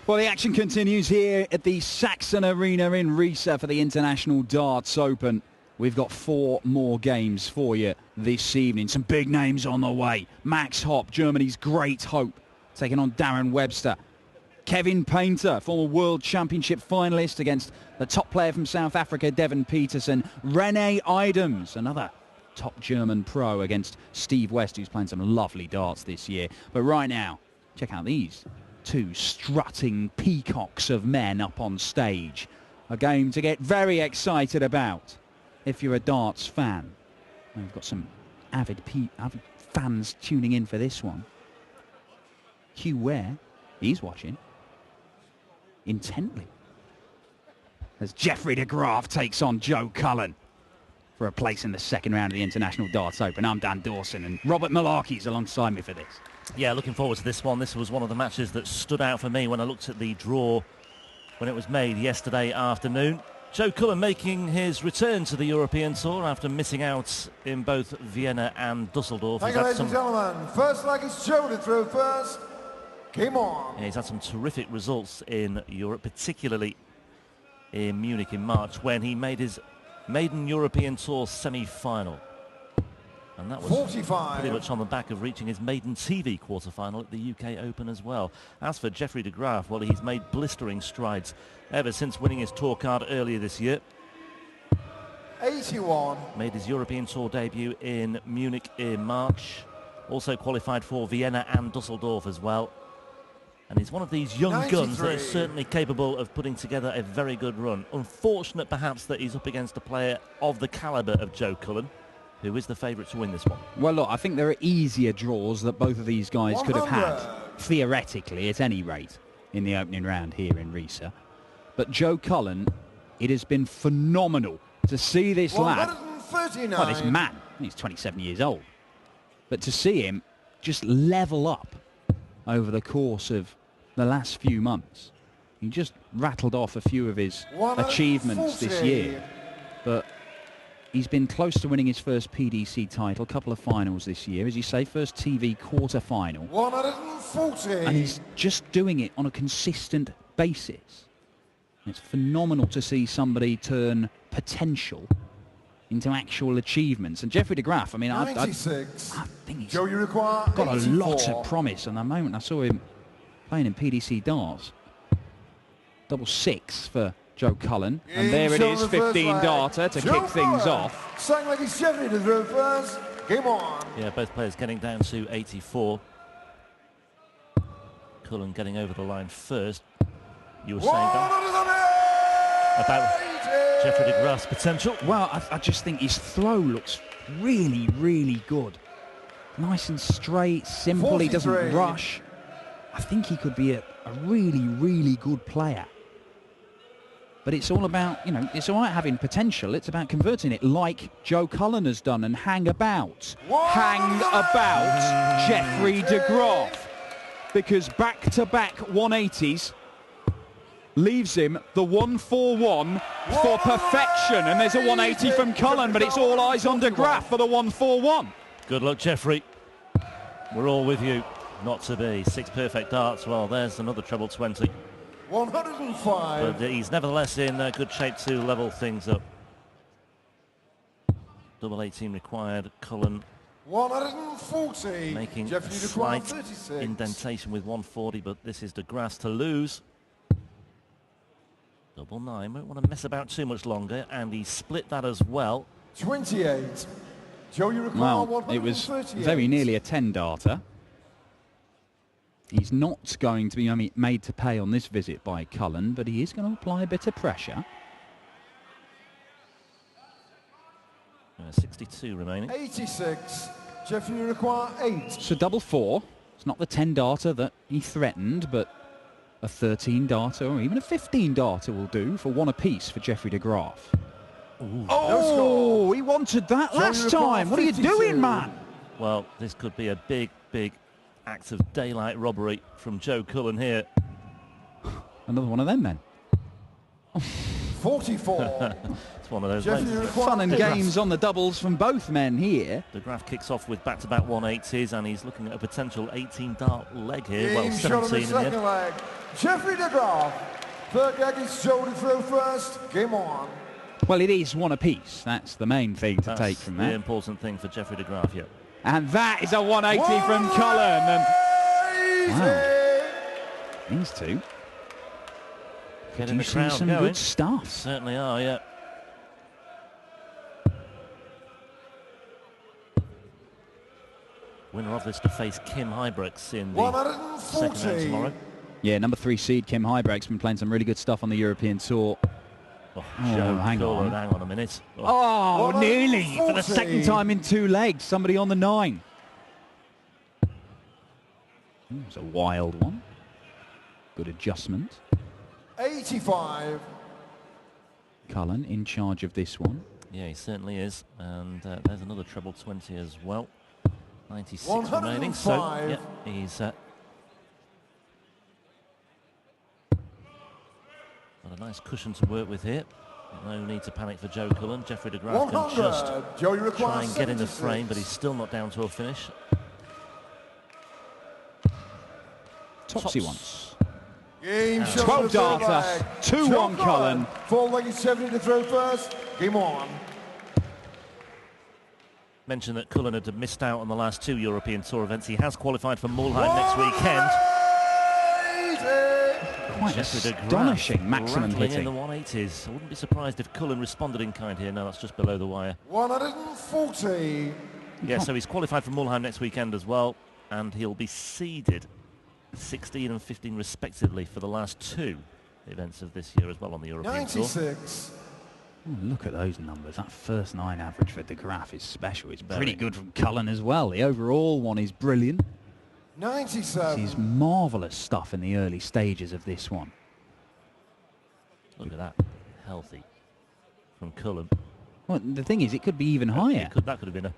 Well, the action continues here at the Saxon Arena in Riesa for the International Darts Open. We've got 4 more games for you this evening. Some big names on the way. Max Hopp, Germany's great hope, taking on Darren Webster. Kevin Painter, former World Championship finalist against the top player from South Africa, Devon Peterson. Rene Idams, another top German pro, against Steve West, who's playing some lovely darts this year. But right now, check out these 2 strutting peacocks of men up on stage. A game to get very excited about if you're a darts fan. We've got some avid fans tuning in for this one. Hugh Ware, he's watching intently as Jeffrey de Graaf takes on Joe Cullen for a place in the second round of the International Darts Open. I'm Dan Dawson, and Robert Malarkey's alongside me for this. Yeah, looking forward to this one. This was one of the matches that stood out for me when I looked at the draw when it was made yesterday afternoon. Joe Cullen making his return to the European Tour after missing out in both Vienna and Dusseldorf. Thank you, ladies and gentlemen. First leg is Joe to throw first. Game on. Yeah, he's had some terrific results in Europe, particularly in Munich in March when he made his maiden European Tour semi-final. And that was 45. Pretty much on the back of reaching his maiden TV quarter-final at the UK Open as well. As for Jeffrey de Graaf, well, he's made blistering strides ever since winning his tour card earlier this year. 81. Made his European Tour debut in Munich in March. Also qualified for Vienna and Dusseldorf as well. And he's one of these young 93. guns that is certainly capable of putting together a very good run. Unfortunate, perhaps, that he's up against a player of the calibre of Joe Cullen, who is the favourite to win this one. Well, look, I think there are easier draws that both of these guys could have had, theoretically, at any rate, in the opening round here in Riesa. But Joe Cullen, it has been phenomenal to see this lad, well, this man, he's 27 years old, but to see him just level up over the course of the last few months. He just rattled off a few of his achievements this year, but he's been close to winning his first PDC title, a couple of finals this year. As you say, first TV quarter-final. 140. And he's just doing it on a consistent basis. It's phenomenal to see somebody turn potential into actual achievements. And Jeffrey de Graaf, I mean, I think he's Joe, you require got 84. a lot of promise. And the moment I saw him playing in PDC darts, double 6 for Joe Cullen, and there it is, 15 darter to kick things off. Second leg is Jeffrey to throw first. Game on. Yeah, both players getting down to 84. Cullen getting over the line first. You were saying about Jeffrey de Graaf's potential? Well, I just think his throw looks really, really good. Nice and straight, simple, 43. He doesn't rush. I think he could be a really, really good player. But it's all about, you know, it's all right having potential. It's about converting it like Joe Cullen has done and hang about. Hang about Jeffrey de Graaf. Because back-to-back 180s leaves him the 141 for perfection. And there's a 180 from Cullen, but it's all eyes on de Graaf for the 141. Good luck, Jeffrey. We're all with you. Not to be. 6 perfect darts. Well, there's another treble 20. 105. But he's nevertheless in good shape to level things up. Double 18 required. Cullen 140. making Jeffrey a de slight Graaf, 36. indentation with 140, but this is de Graaf's to lose. Double 9. Won't want to mess about too much longer, and he split that as well. 28. Joe, you require Well, it was very nearly a 10 darter. He's not going to be made to pay on this visit by Cullen, but he is going to apply a bit of pressure. 62 remaining. 86. Jeffrey, you require 8. So double 4. It's not the 10 darter that he threatened, but a 13 darter or even a 15 darter will do for 1 apiece for Jeffrey de Graaf. Oh, he wanted that last time. What are you doing, man? Well, this could be a big, big act of daylight robbery from Joe Cullen here. Another one of them then. 44. It's one of those Jeffrey legs. requires Fun and De Graaf. games on the doubles from both men here. De Graaf kicks off with back-to-back 180s, and he's looking at a potential 18-dart leg here. Well, Game shot on the 17 in the end. second leg. Jeffrey De Graaf. Third leg is shoulder throw first. Game on. Well, it is one apiece. That's the main thing to take from the that. important thing for Jeffrey De Graaf, yeah. And that is a 180 from Cullen. And wow, these two Getting the producing crowd some going. good stuff. Certainly are, yeah. Winner of this to face Kim Hybrex in the second round tomorrow. Yeah, number 3 seed Kim Hybrecht's been playing some really good stuff on the European Tour. Oh, hang on. Hang on a minute. Oh, nearly for the 140. second time in 2 legs. Somebody on the 9. It's a wild one. Good adjustment. 85. Cullen in charge of this one. Yeah, he certainly is. And there's another treble 20 as well. 96 remaining. So, 105. yeah, he's got a nice cushion to work with here. No need to panic for Joe Cullen. Jeffrey De Graaf can just 100. Joey try requires and get in the 76. frame, but he's still not down to a finish. Topsy once. Game shot 12 on the third darter, leg. 2-1 Joe Cullen. Fourth leg is 70 to throw first. Game on. Mentioned that Cullen had missed out on the last 2 European Tour events. He has qualified for Mulheim next weekend. 180. Quite Jeffrey De Graaf astonishing maximum rattling in hitting. the 180s. I wouldn't be surprised if Cullen responded in kind here. No, that's just below the wire. 140. Yeah, so he's qualified for Mulheim next weekend as well, and he'll be seeded 16 and 15 respectively for the last 2 events of this year as well on the European Tour. 96. Oh, look at those numbers. That first 9 average for De Graaf is special. It's Very. pretty good from Cullen as well. The overall one is brilliant. 97. This is marvellous stuff in the early stages of this one. Look at that, healthy from Cullen. Well, the thing is, it could be even higher. That could have been a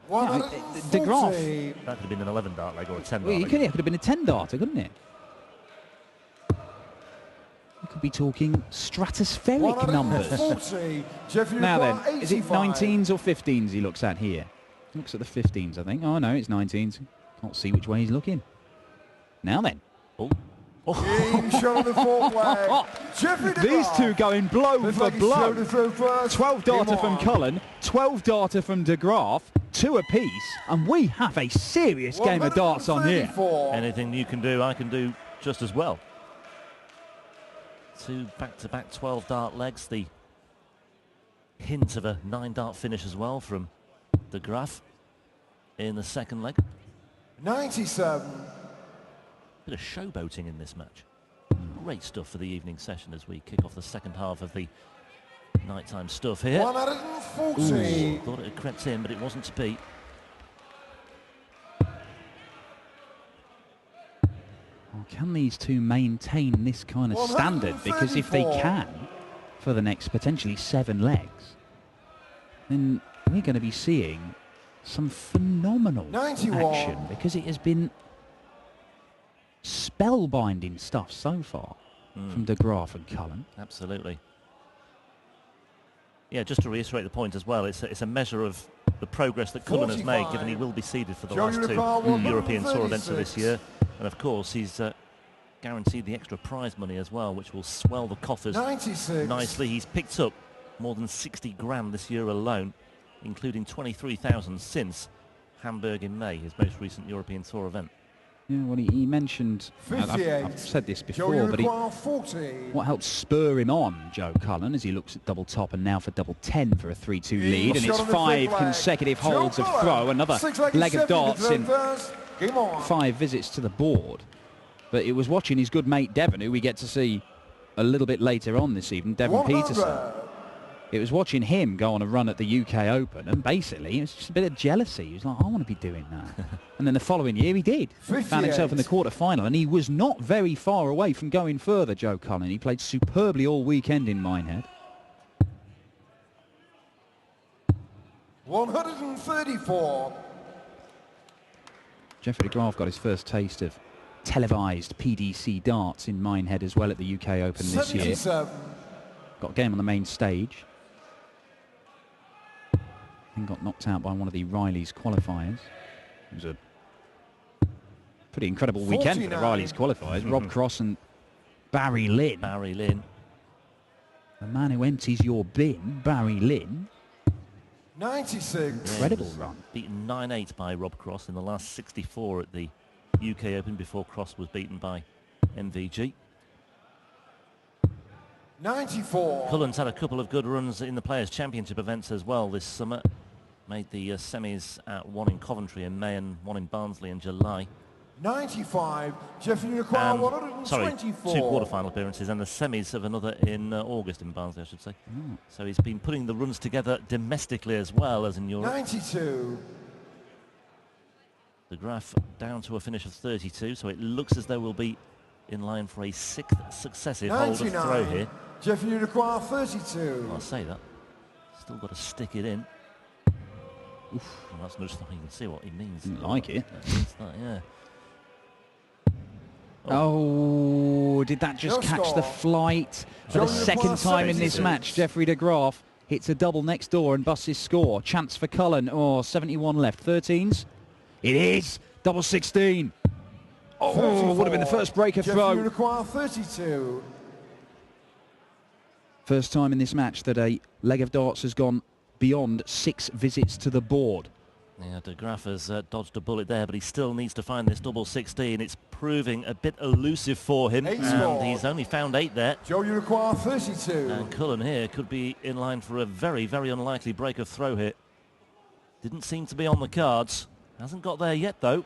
De Graaf. 140. that could have been an 11 dart leg or a 10 Well, dart it leg. could have been a 10 darter, couldn't it? We could be talking stratospheric numbers. 140. Jeffrey Now then, requires is it 85. 19s or 15s he looks at here? He looks at the 15s, I think. Oh, no, it's 19s. Can't see which way he's looking. Now then. Oh. Game shot on the fourth leg. Jeffrey De These Graaf. two going blow Fifth for leg is blow. shoulder throw first. 12 Game darter from on. Cullen, 12 darter from De Graaf, 2 apiece, and we have a serious game of darts on here. 134. Anything you can do, I can do just as well. 2 back-to-back 12 dart legs. The hint of a 9 dart finish as well from De Graaf in the second leg. 97. Bit of showboating in this match. Great stuff for the evening session as we kick off the second half of the nighttime stuff here. 140. Thought it had crept in, but it wasn't to be. Well, can these two maintain this kind of standard? Because if they 134. can, for the next potentially 7 legs, then we're going to be seeing some phenomenal 91. action, because it has been spellbinding stuff so far from De Graaf and Cullen. Absolutely. Yeah, just to reiterate the point as well, it's a measure of the progress that Cullen has made, 45. given he will be seeded for the Joey last 2 Ricardo, European Tour events of this 136. year. And of course, he's guaranteed the extra prize money as well, which will swell the coffers 96. nicely. He's picked up more than 60 grand this year alone, including 23,000 since Hamburg in May, his most recent European Tour event. Yeah, well, he mentioned, I've 58. said this Joey before, but requires 40. what helped spur him on, Joe Cullen, as he looks at double top and now for double 10 for a 3-2 lead, and it's Shot on the 5 fifth leg. consecutive Joe holds of Cullen. throw, another 6 leg leg is of 70 to darts throw in first. Game on. 5 visits to the board. But it was watching his good mate Devon, who we get to see a little bit later on this evening, Devon 100. Peterson. It was watching him go on a run at the UK Open, and basically it was just a bit of jealousy. He was like, I want to be doing that. And then the following year he did. 58. Found himself in the quarter-final, and he was not very far away from going further, Joe Cullen. He played superbly all weekend in Minehead. 134. Jeffrey De Graaf got his first taste of televised PDC darts in Minehead as well at the UK Open this year. 77. got a game on the main stage. Then got knocked out by one of the Riley's qualifiers. It was a pretty incredible weekend for the Riley's qualifiers. Rob Cross and Barry Lynn. Barry Lynn. The man who empties your bin, Barry Lynn. 96. Incredible run. Beaten 9-8 by Rob Cross in the last 64 at the UK Open before Cross was beaten by MVG. 94. Cullen's had a couple of good runs in the Players' Championship events as well this summer. Made the semis at one in Coventry in May and one in Barnsley in July. 95. Jeffrey require 124. Sorry, 2 quarter-final appearances and the semis of another in August in Barnsley, I should say. So he's been putting the runs together domestically as well as in Europe. 92. The Graaf down to a finish of 32, so it looks as though we'll be in line for a 6th successive hold of throw here. Jeffrey require 32. Well, I'll say that. Still got to stick it in. Oof, well, that's no stuff. You can see what he means. Didn't like it. That means that, yeah. Oh, did that just catch the flight? For the second time in this match, Jeffrey de Graaf hits a double next door and busts his score. Chance for Cullen. Oh, 71 left. 13s. It is. Double 16. Oh, would have been the first breaker throw. Jeffrey require 32. First time in this match that a leg of darts has gone beyond 6 visits to the board. Yeah, de Graaf has dodged a bullet there, but he still needs to find this double 16. It's proving a bit elusive for him, and he's only found 8 there. Joe, you require 32. And Cullen here could be in line for a very, very unlikely break of throw here. Didn't seem to be on the cards. Hasn't got there yet, though.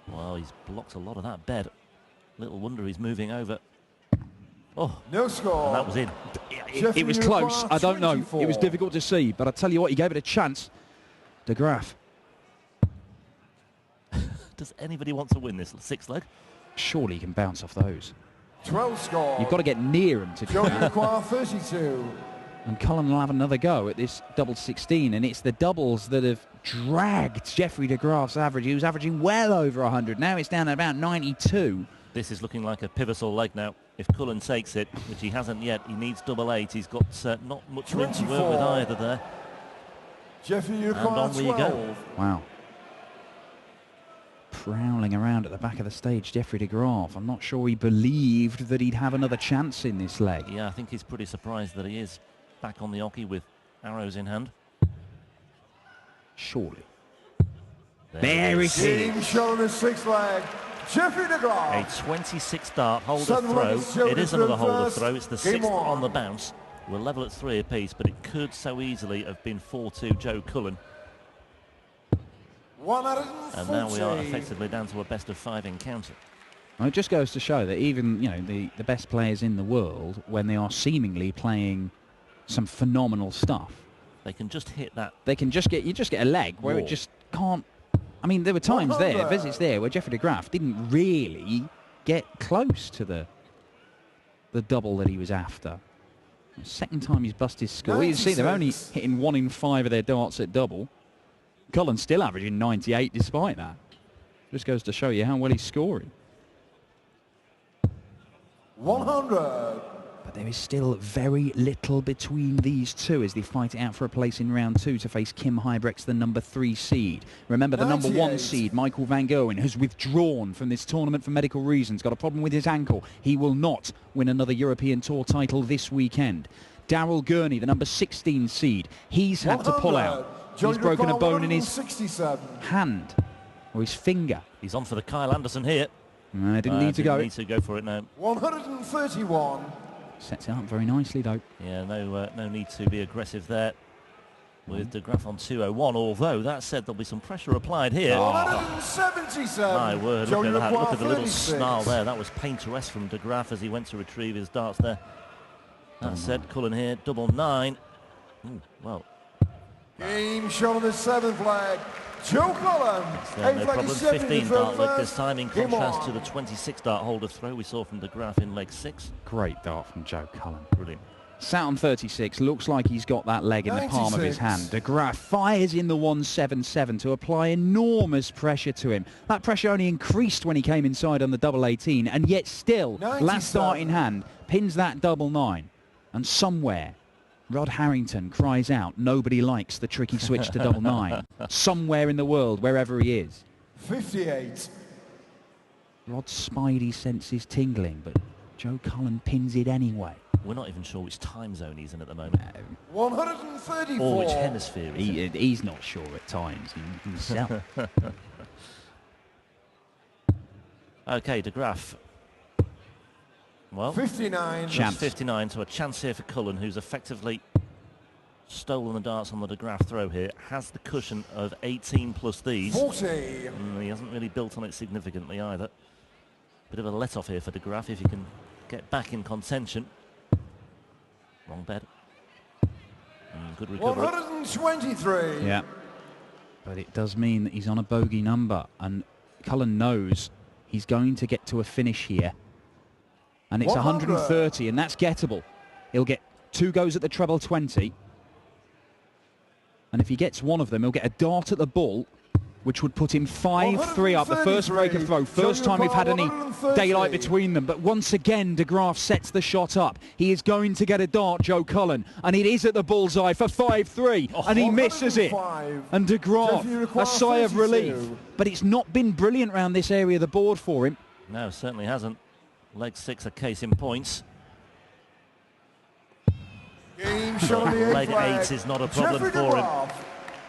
Well, he's blocked a lot of that bed. Little wonder he's moving over. Oh, no score. And that was in. It was close. I don't know. It was difficult to see, but I tell you what, he gave it a chance. De Graaf. Does anybody want to win this 6th leg? Surely he can bounce off those. 12 score. You've got to get near him to do that. require 32. And Cullen will have another go at this double 16, and it's the doubles that have dragged Jeffrey de Graaf's average. He was averaging well over 100. Now it's down at about 92. This is looking like a pivotal leg now. If Cullen takes it, which he hasn't yet, he needs double 8. He's got not much room to work with either there. Jeffrey, you and on we go. Wow. Prowling around at the back of the stage, Jeffrey de Graaf. I'm not sure he believed that he'd have another chance in this leg. Yeah, I think he's pretty surprised that he is back on the oche with arrows in hand. Surely. There it is. Team shot on the 6th leg. Jeffrey de Graaf. A 26 dart hold of throw. It is another hold of throw. It's the 6th on the bounce. We're level at 3 apiece, but it could so easily have been 4-2 Joe Cullen. 140. And now we are effectively down to a best of 5 encounter. Well, it just goes to show that even, you know, the best players in the world, when they are seemingly playing some phenomenal stuff, they can just hit that. They can just get a leg where it just can't. I mean, there were times there, visits there, where Jeffrey de Graaf didn't really get close to the double that he was after. The second time he's busted his score. You can see they're only hitting 1 in 5 of their darts at double. Cullen's still averaging 98 despite that. Just goes to show you how well he's scoring. 100. But there is still very little between these two as they fight it out for a place in round 2 to face Kim Huybrechts, the number 3 seed. Remember, the number 1 seed, Michael van Gerwen, has withdrawn from this tournament for medical reasons. Got a problem with his ankle. He will not win another European Tour title this weekend. Daryl Gurney, the number 16 seed, he's had to pull out. He's broken a bone in his hand or his finger. He's on for the Kyle Anderson here. Didn't need to go. Need to go for it now. 131. Sets it up very nicely, though. Yeah, no need to be aggressive there with de Graaf on 201. Although, that said, there'll be some pressure applied here. 177. My word, look at that. Look at the little snarl there. That was painteresque from de Graaf as he went to retrieve his darts there. That said, Cullen here, double 9. Ooh, well. Game shot on the 7th leg. Joe Cullen. No problem. 15 dart leg this time, in contrast to the 26 dart hold of throw we saw from de Graaf in leg 6. Great dart from Joe Cullen. Brilliant. Sat on 36, looks like he's got that leg in the palm of his hand. De Graaf fires in the 177 to apply enormous pressure to him. That pressure only increased when he came inside on the double 18, and yet still, last dart in hand, pins that double 9. And somewhere, Rod Harrington cries out, nobody likes the tricky switch to double nine. Somewhere in the world, wherever he is. 58. Rod's spidey senses tingling, but Joe Cullen pins it anyway. We're not even sure which time zone he's in at the moment. 134. Or which hemisphere he's in. He's not sure at times himself. Okay, De Graaf. Well, 59. just 59 to a chance here for Cullen, who's effectively stolen the darts on the De Graaf throw here. Has the cushion of 18 plus these. 40. He hasn't really built on it significantly either. Bit of a let-off here for De Graaf if he can get back in contention. Wrong bed. Good recovery. 123. Yeah. But it does mean that he's on a bogey number, and Cullen knows he's going to get to a finish here. And it's 130, and that's gettable. He'll get 2 goes at the treble 20. And if he gets one of them, he'll get a dart at the ball, which would put him 5-3 up. The first break of throw. First time we've had any daylight between them. But once again, De Graaf sets the shot up. He is going to get a dart, Joe Cullen. And it is at the bullseye for 5-3. And he misses it. And De Graaf, a sigh of relief. But it's not been brilliant around this area of the board for him. No, certainly hasn't. Leg 6 a case in points. Leg 8 is not a problem for him.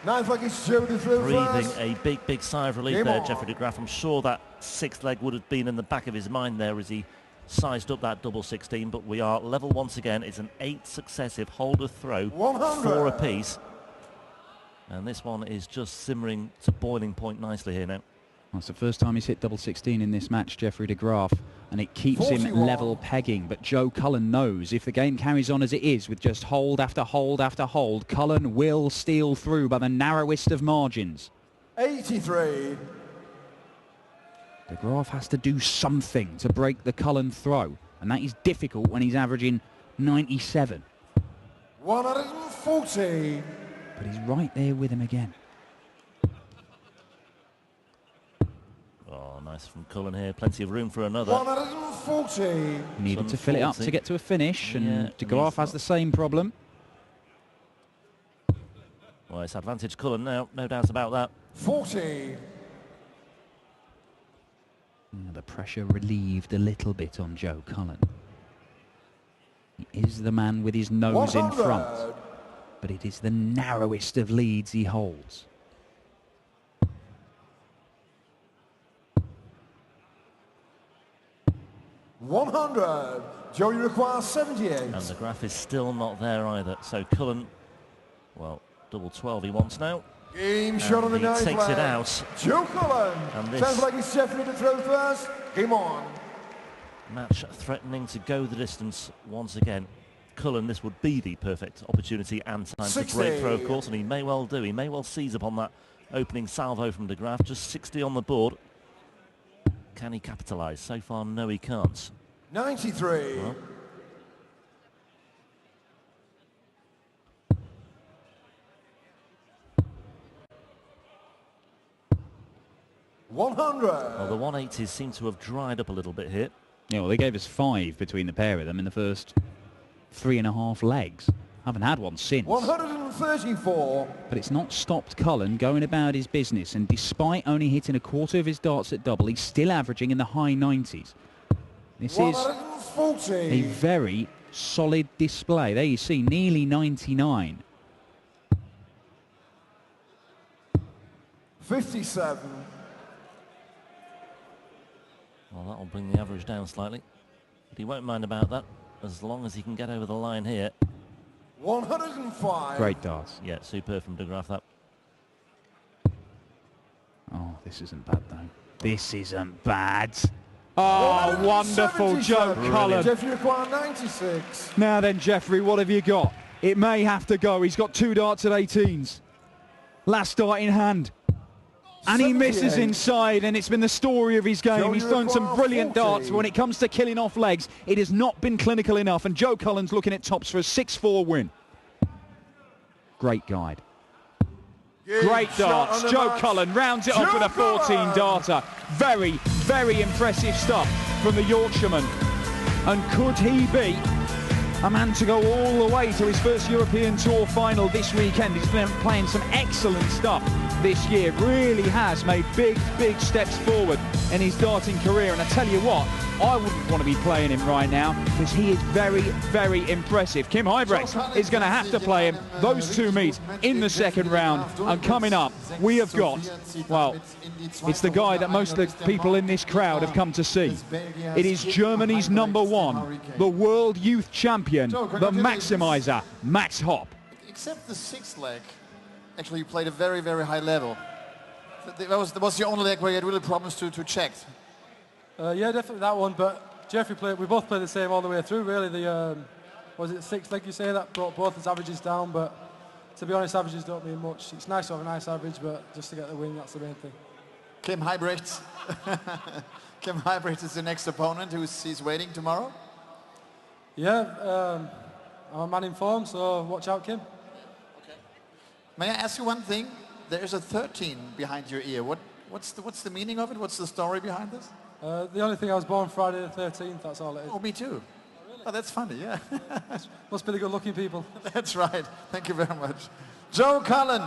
Breathing a big sigh of relief there, Jeffrey De Graaf. I'm sure that 6th leg would have been in the back of his mind there as he sized up that double 16, but we are level once again. It's an 8 successive holder throw, 4 apiece. And this one is just simmering to boiling point nicely here now. Well, it's the first time he's hit double 16 in this match, Jeffrey De Graaf, and it keeps 41. him level pegging. But Joe Cullen knows if the game carries on as it is, with just hold after hold after hold, Cullen will steal through by the narrowest of margins. 83. De Graaf has to do something to break the Cullen throw, and that is difficult when he's averaging 97. 140. But he's right there with him again. Oh, nice from Cullen here. Plenty of room for another. 140. Needed to fill it up to get to a finish, and De Graaf has the same problem. Well, it's advantage Cullen now, no doubt about that. 40. The pressure relieved a little bit on Joe Cullen. He is the man with his nose 100. in front, but it is the narrowest of leads he holds. $100. Joe, you require 78. And De Graaf is still not there either. So Cullen, well, double 12 he wants now. Game shot on the He ninth takes leg. it out. Joe Cullen. And this- Sounds like it's Jeffrey to throw first. Game on. Match threatening to go the distance once again. Cullen, this would be the perfect opportunity and time 60. to break through, of course, and he may well do. He may well seize upon that opening salvo from De Graaf. Just 60 on the board. Can he capitalise? So far, no, he can't. 93. Well, 100. well, the 180s seem to have dried up a little bit here. Yeah, well, they gave us 5 between the pair of them in the first 3.5 legs. Haven't had one since. 134. But it's not stopped Cullen going about his business, and despite only hitting a quarter of his darts at double, he's still averaging in the high 90s. This is 140. a very solid display. There you see, nearly 99. 57. Well, that'll bring the average down slightly. But he won't mind about that, as long as he can get over the line here. 105. Great darts. Yeah, superb from De Graaf, that. Oh, this isn't bad, though. This isn't bad. Oh, wonderful, Joe Cullen. Jeffrey require 96. Now then, Jeffrey, what have you got? It may have to go. He's got 2 darts at 18s. Last dart in hand. And he misses 78. inside, and it's been the story of his game. He's thrown some brilliant darts, but when it comes to killing off legs, it has not been clinical enough, and Joe Cullen's looking at tops for a 6-4 win. Great guide. Great darts. Joe Cullen rounds it off with a 14-darter. Very, very impressive stuff from the Yorkshireman. And could he be a man to go all the way to his first European Tour final this weekend. He's been playing some excellent stuff this year. Really has made big steps forward in his darting career. And I tell you what, I wouldn't want to be playing him right now because he is very impressive. Kim Huybrechts is going to have to play him. Those two meet in the second round. And coming up, we have got, well, it's the guy that most of the people in this crowd have come to see. It is Germany's #1, the world youth champion, the maximizer, Max Hopp. Except the sixth leg, actually you played a very high level. That was the only leg where you had really problems to check. Yeah, definitely that one, but Jeffrey we both played the same all the way through, really. Was it sixth leg you say, that brought both his averages down, but to be honest, averages don't mean much. It's nice to have a nice average, but just to get the win, that's the main thing. Kim Huybrechts. Kim Huybrechts is the next opponent he's waiting tomorrow? Yeah, I'm a man in form, so watch out, Kim. Okay. May I ask you one thing? There's a 13 behind your ear. What's the meaning of it? What's the story behind this? The only thing, I was born Friday the 13th, that's all it is. Oh, me too. Oh, really? Oh, that's funny, yeah. Must be the good-looking people. That's right. Thank you very much. Joe Cullen.